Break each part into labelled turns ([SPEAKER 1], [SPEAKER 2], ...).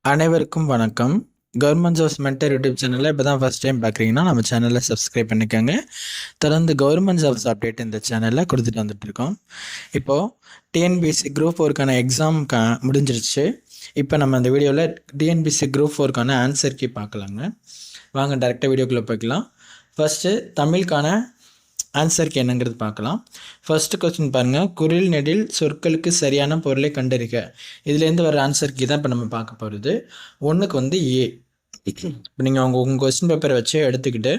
[SPEAKER 1] அனைவருக்கும் வணக்கம். Government jobs mentor YouTube சேனலில் இப்போ தான் ஃபஸ்ட் டைம் பார்க்குறீங்கன்னா நம்ம சேனலில் சப்ஸ்கிரைப் பண்ணிக்கோங்க. தொடர்ந்து கவர்மெண்ட் ஜாப்ஸ் அப்டேட் இந்த சேனலில் கொடுத்துட்டு வந்துட்டுருக்கோம். இப்போது டிஎன்பிஎஸ்சி குரூப் 4க்கான எக்ஸாம் முடிஞ்சிருச்சு. இப்போ நம்ம இந்த வீடியோவில் டிஎன்பிஎஸ்சி குரூப் 4க்கான ஆன்சர் கீ பார்க்கலாங்க. வாங்க டேரெக்டாக வீடியோக்குள்ளே போய்க்கலாம். ஃபஸ்ட்டு தமிழுக்கான ஆன்சருக்கு என்னங்கிறது பார்க்கலாம். ஃபஸ்ட்டு கொஸ்டின் பாருங்கள், குரில் நெடில் சொற்களுக்கு சரியான பொருளை கண்டறிக. இதுலேருந்து வர ஆன்சருக்கு தான் இப்போ நம்ம பார்க்க போகிறது. ஒன்றுக்கு வந்து ஏ. இப்போ நீங்கள் உங்கள் கொஸ்டின் பேப்பரை வச்சு எடுத்துக்கிட்டு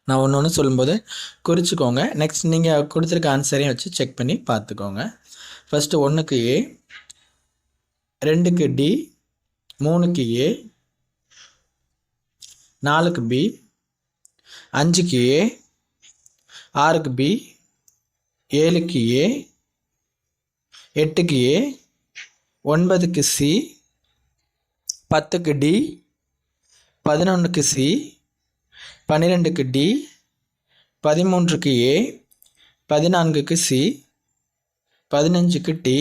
[SPEAKER 1] நான் ஒன்று ஒன்று சொல்லும்போது குறிச்சிக்கோங்க. நெக்ஸ்ட் நீங்கள் கொடுத்துருக்க ஆன்சரையும் வச்சு செக் பண்ணி பார்த்துக்கோங்க. ஃபஸ்ட்டு 1க்கு ஏ, 2க்கு டி, 3க்கு ஏ, 4க்கு பி, 5க்கு ஏ, 6க்கு பி, 7க்கு ஏ, 8க்கு ஏ, 9க்கு சி, 10க்கு டி, 11க்கு சி, 12க்கு டி, 13க்கு ஏ, 14க்கு சி, 15க்கு டி,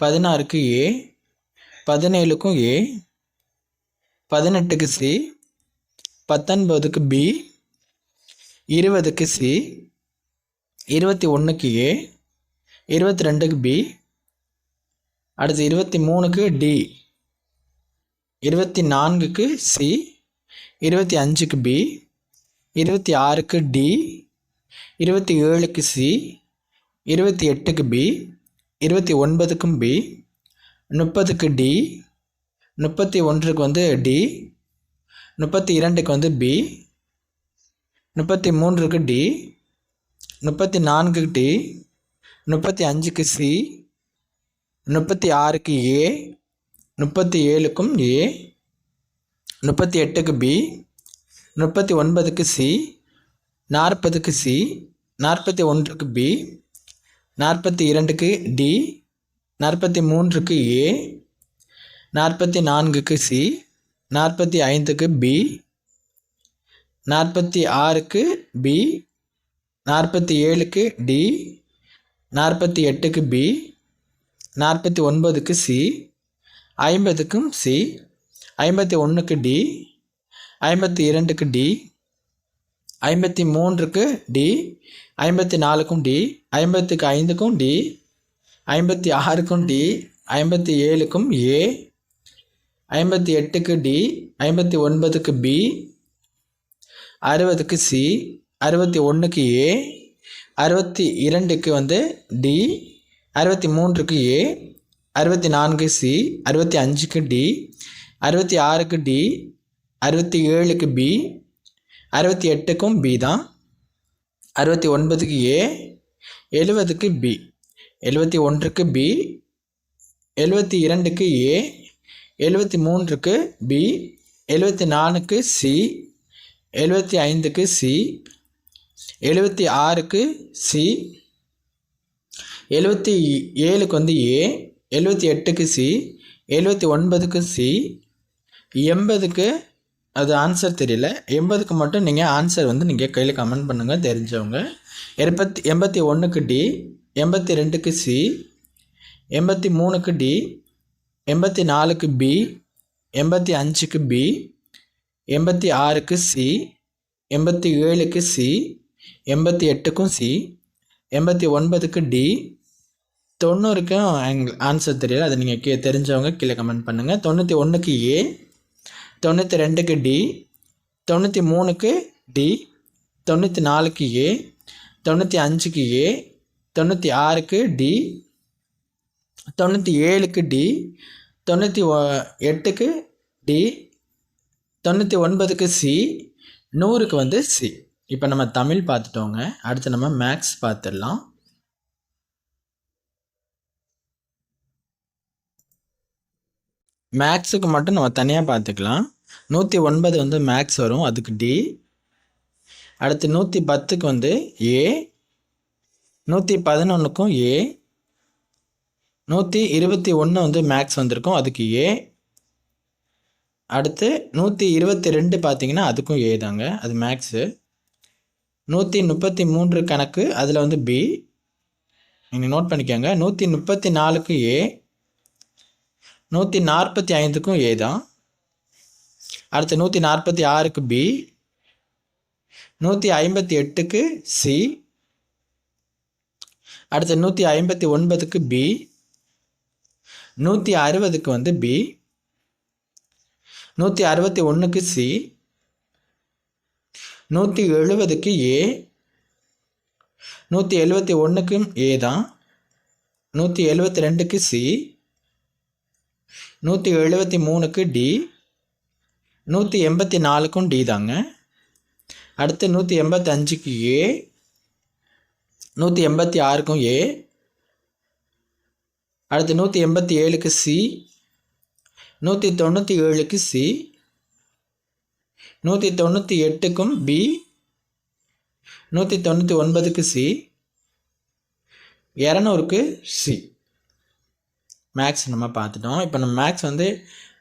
[SPEAKER 1] 16க்கு ஏ, 17க்கும் ஏ, 18க்கு சி, 19க்கு பி, 20க்கு சி, 21க்கு ஏ, 22க்கு பி, அடுத்து 23க்கு டி, 24க்கு சி, 25க்கு பி, 26க்கு டி, 27க்கு சி, 28க்கு பி, 29க்கும் பி, 30க்கு டி, 31க்கு வந்து டி, 32க்கு வந்து பி, 33க்கு டி, 34க்கு டி, 35க்கு சி, 36க்கு ஏ, 37க்கும் ஏ, 38க்கு பி, 39க்கு சி, 40க்கு சி, 41க்கு பி, 42க்கு டி, 43க்கு ஏ, 44க்கு சி, 45க்கு பி, 46க்கு பி, 47க்கு டி, 48க்கு பி, 49க்கு சி, 50க்கும் சி, 51க்கு டி, 52க்கு டி, 53க்கு டி, 54க்கும் டி, 55க்கும் டி, 56க்கும் டி, 57க்கும் ஏ, 58க்கு டி, 59க்கு பி, 60க்கு சி, 61க்கு ஏ, 62க்கு வந்து டி, 63க்கு ஏ, 64க்கு சி, 65க்கு டி, 66க்கு டி, 67க்கு பி, 68க்கும் பி தான், 69க்கு ஏ, 70க்கு பி, 71க்கு பி, 72க்கு ஏ, 73க்கு பி, 74க்கு சி, 75க்கு சி, 76க்கு சி, 77க்கு வந்து ஏ, 78க்கு சி, 79க்கு சி, 80க்கு அது ஆன்சர் தெரியல, 80க்கு மட்டும் நீங்கள் ஆன்சர் வந்து நீங்கள் கையில் கமெண்ட் பண்ணுங்கள் தெரிஞ்சவங்க. 81க்கு டி, 82க்கு சி, 83க்கு டி, 84க்கு பி, 85க்கு பி, 86க்கு சி, 87க்கு சி, 88க்கும் சி, 89க்கு டி, 90க்கும் ஆன்சர் தெரியல, அதை நீங்கள் தெரிஞ்சவங்க கீழே கமெண்ட் பண்ணுங்கள். 91க்கு ஏ, 92க்கு டி, 93க்கு டி, 94க்கு ஏ, 95க்கு ஏ, 96க்கு டி, 97க்கு டி, 98க்கு டி, 99க்கு சி, 100க்கு வந்து சி. இப்போ நம்ம தமிழ் பார்த்துட்டோங்க. அடுத்து நம்ம மேக்ஸ் பார்த்துடலாம். மேக்ஸுக்கு மட்டும் நம்ம தனியாக பார்த்துக்கலாம். 109 வந்து மேக்ஸ் வரும், அதுக்கு டி. அடுத்து 110க்கு வந்து ஏ, 111க்கும் ஏ, 121 வந்து மேக்ஸ் வந்திருக்கும், அதுக்கு ஏ. அடுத்து 122 பார்த்தீங்கன்னா அதுக்கும் ஏ தாங்க, அது மேக்ஸு. 133 கணக்கு, அதில் வந்து பி, நீங்கள் நோட் பண்ணிக்கோங்க. 134க்கு ஏ, 145க்கும் ஏ தான். அடுத்து 146க்கு பி, 158க்கு சி, அடுத்து 159க்கு பி, 160க்கு வந்து பி, 161க்கு சி, 170க்கு ஏ, 171க்கும் ஏ தான், 172க்கு சி, 173க்கு டி, 184க்கும் டி தாங்க. அடுத்து 185க்கு ஏ, 186க்கும் ஏ, அடுத்து 187க்கு சி, 197க்கு சி, 198க்கும் பி, 199க்கு சி, 200க்கு சி. மேக்ஸ் நம்ம பார்த்துட்டோம். இப்போ நம்ம மேக்ஸ் வந்து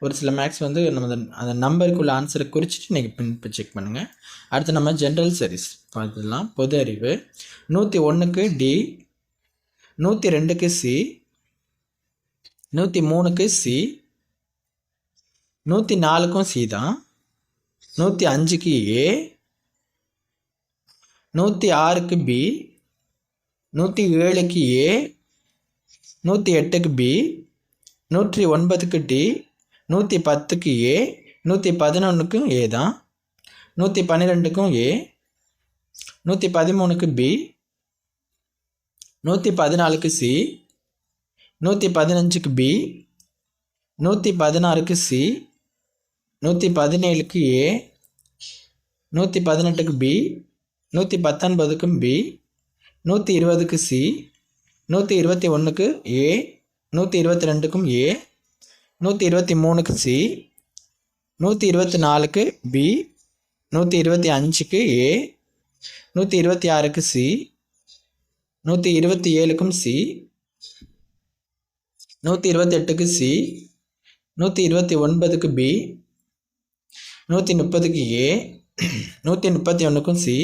[SPEAKER 1] ஒரு சில மேக்ஸ் வந்து நம்ம அந்த நம்பருக்குள்ள ஆன்சரை குறிச்சிட்டு நீங்கள் இப்போ செக் பண்ணுங்கள். அடுத்து நம்ம ஜென்ரல் சர்வீஸ் பார்த்துடலாம். பொது அறிவு. 101க்கு டி, 102க்கு சி, 103க்கு சி, 104க்கும் சி தான், 105க்கு ஏ, 106க்கு பி, 107க்கு ஏ, 108க்கு பி, 109க்கு டி, 110க்கு ஏ, 111க்கும் ஏ தான், 112க்கும் ஏ, 113க்கு பி, 114க்கு சி, 115க்கு பி, 116க்கு சி, 117க்கு ஏ, 118க்கு பி, 119க்கும் பி, 120க்கு சி, 121க்கு ஏ, 122க்கும் ஏ, 123க்கு சி, 124க்கு பி, 125க்கு ஏ, 126க்கு சி, 127க்கும் சி, 128க்கு சி, 129க்கு பி, 130க்கு ஏ, 131க்கும் சி,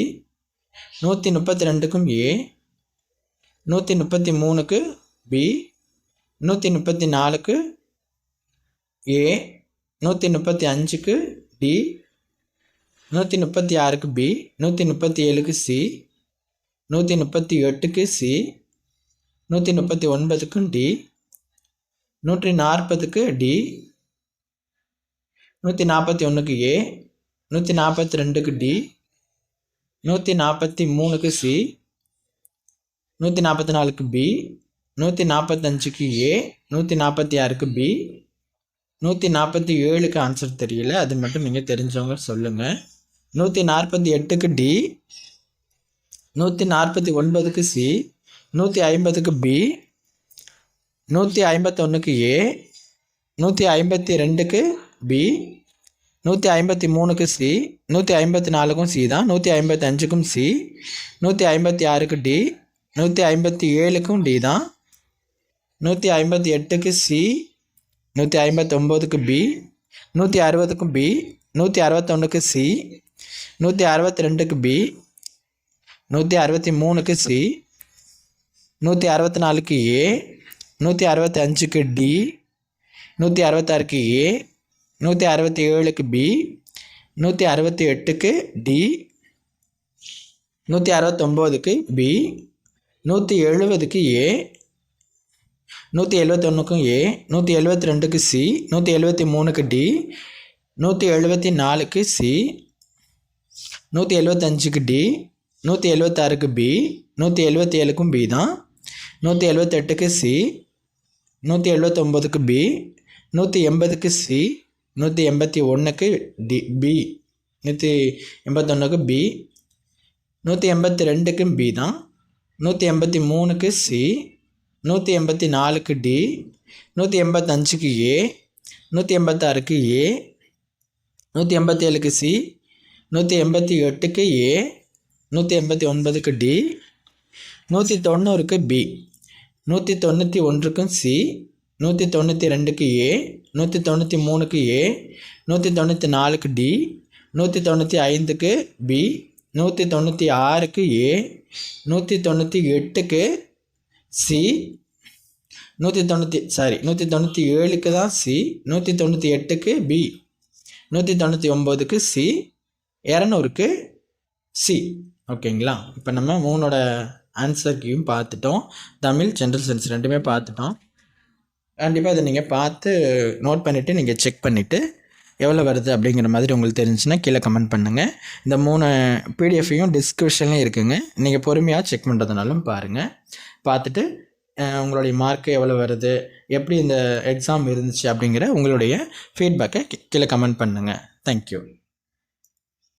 [SPEAKER 1] 132க்கும் ஏ, 133க்கு பி, 134க்கு ஏ, 135க்கு டி, 136க்கு பி, 137க்கு சி, 138க்கு சி, 139க்கும் டி, 140க்கு டி, 141க்கு ஏ, 142க்கு டி, 143க்கு சி, 144க்கு பி, 145க்கு ஏ, 146க்கு பி, 147க்கு ஆன்சர் தெரியல, அது மட்டும் நீங்கள் தெரிஞ்சவங்க சொல்லுங்கள். 148க்கு டி, 149க்கு சி, 150க்கு பி, 151க்கு ஏ, 152க்கு பி, 153க்கு சி, 154க்கும் சி தான், 155க்கும் சி, 156க்கு டி, 157க்கும் டி தான், 158க்கு சி, 159க்கு பி, 160க்கும் பி, 161க்கு சி, 162க்கு பி, 163க்கு சி, 164க்கு ஏ, 165க்கு டி, 166க்கு ஏ, 167க்கு பி, 168க்கு டி, 169க்கு பி, 170க்கு ஏ, 171க்கும் ஏ, 172க்கு சி, 173க்கு டி, 174க்கு சி, 175க்கு டி, 176க்கு பி, 177க்கும் பி தான், 178க்கு சி, 179க்கு பி, 180க்கு சி, 181க்கு டி பி, 181க்கு பி, 182க்கும் பி தான், 183க்கு சி, 184க்கு டி, 185க்கு ஏ, 186க்கு ஏ, 187க்கு சி, 188க்கு ஏ, 189க்கு டி, 190க்கு பி, 191க்கும் சி, 192க்கு ஏ, 193க்கு ஏ, 194க்கு டி, 195க்கு பி, 196க்கு ஏ, 198க்கு சி, 197க்கு தான் சி, 198க்கு பி, 199க்கு சி, 200க்கு சி. ஓகேங்களா? இப்போ நம்ம 3ஓட ஆன்சர்க்கையும் பார்த்துட்டோம். தமிழ், ஜென்ரல் சயின்ஸ் ரெண்டுமே பார்த்துட்டோம். கண்டிப்பாக இதை நீங்கள் பார்த்து நோட் பண்ணிவிட்டு நீங்கள் செக் பண்ணிவிட்டு எவ்வளோ வருது அப்படிங்கிற மாதிரி உங்களுக்கு தெரிஞ்சுன்னா கீழே கமெண்ட் பண்ணுங்கள். இந்த 3 பிடிஎஃப்பையும் டிஸ்கிரிப்ஷன்லேயும் இருக்குங்க. நீங்கள் பொறுமையாக செக் பண்ணுறதுனாலும் பாருங்கள். பார்த்துட்டு உங்களுடைய மார்க்கு எவ்வளோ வருது, எப்படி இந்த எக்ஸாம் இருந்துச்சு அப்படிங்கிற உங்களுடைய ஃபீட்பேக்கை கீழே கமெண்ட் பண்ணுங்கள். தேங்க்யூ.